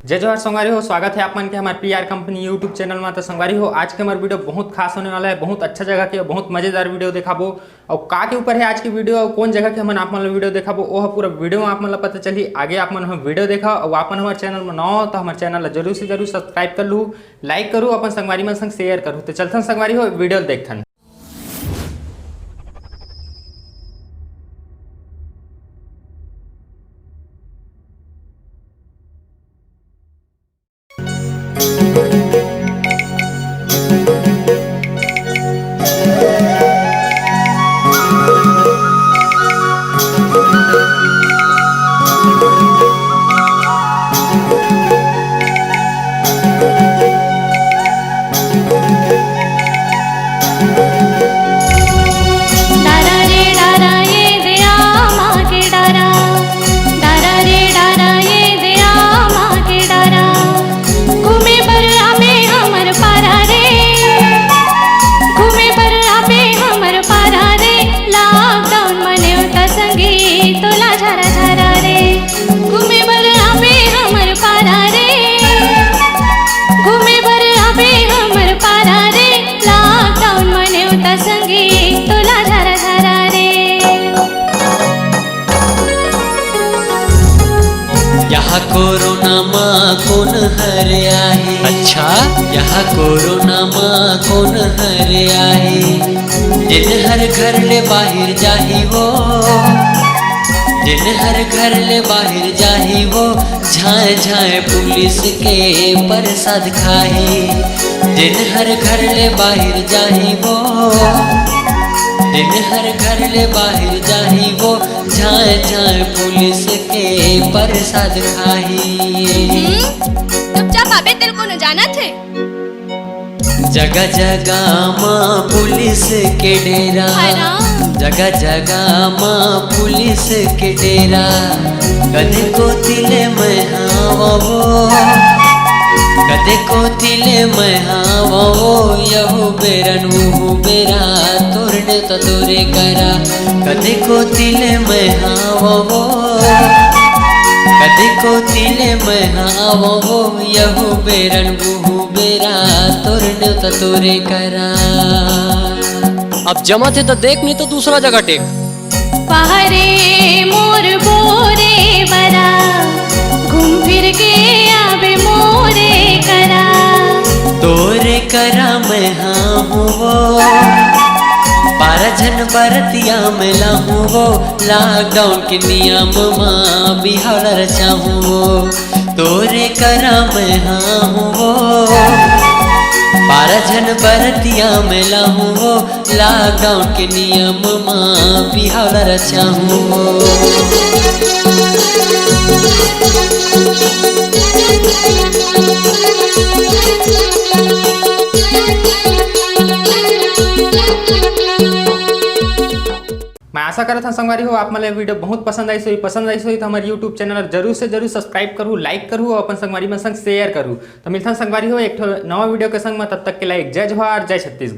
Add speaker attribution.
Speaker 1: जय जोहार संगवारी हो, स्वागत है आप मन के हमारे पीआर कंपनी यूट्यूब चैनल में। तो संगवारी हो, आज के हमारे वीडियो बहुत खास होने वाला है। बहुत अच्छा जगह के बहुत मजेदार वीडियो दिखाबो और का के ऊपर है आज की वीडियो और कौन जगह के हम आप मन वीडियो दिखाबो वो पूरा वीडियो में आप मन पता चली। आगे आप मन हम वीडियो देखा और आप हमारे चैनल में नौ तो हमारे चैनल जरूर से जरूर सब्सक्राइब कर लूँ, लाइक करूँ, अपन संगवारी मन संग शेयर करूँ। तो चलथन संगवारी हो वीडियो देखथन।
Speaker 2: यहाँ कोरोना माँ कौन हर आए। अच्छा, यहाँ कोरोना माँ कौन हर आए। जिन हर घर ले बाहर जाही वो, जिन हर घर ले बाहर जाही वो, झाए झाए पुलिस के प्रसाद खाए। जिन हर घर ले बाहर जाही वो, दिन हर घर ले बाहर जाही वो, झाए झाए पुलिस के प्रसाद खाही।
Speaker 3: चुपचाप आबे, तेरे को न जाना थे।
Speaker 2: जगह जगह माँ पुलिस के डेरा, जगह जगह माँ पुलिस के डेरा। कदे को तिले में हाँ वो, कदे को तिले में हाँ वो, यहू बेरन वो बेरा तोरने तो तोरे करा। कदे को तिले में हाँ वो, कदे को तिले में हाँ वो, यहू बेरन वो बेरा तोरने तो तोरे करा।
Speaker 4: अब जमा थे तो देख, नहीं तो दूसरा जगह टेक।
Speaker 3: पहरे मोर बोरे बरा, घूम फिर के आबे मोरे करा।
Speaker 2: तोरे करा मैं हाँ हूँ वो, 12 जन बरतिया में लाहूँ वो। लॉकडाउन के नियम माँ बिहार रचाहूँ वो। तोरे करा मैं हाँ हूँ वो, 12 जन बरतिया में लाहूँ वो। लॉकडाउन के नियम माँ बिहार रचाहूँ वो।
Speaker 1: मैं आशा करता हूँ संगवारी हो आप मतलब वीडियो बहुत पसंद आई तो हमारे यूट्यूब चैनल जरूर से जरूर सब्सक्राइब करूँ, लाइक करूँ और अपन संगवारी में संग शेयर करूँ। तो मिलता संगवारी हो एक नवा वीडियो के संग में, तब तक के लिए जय जोहार, जय छत्तीसगढ़।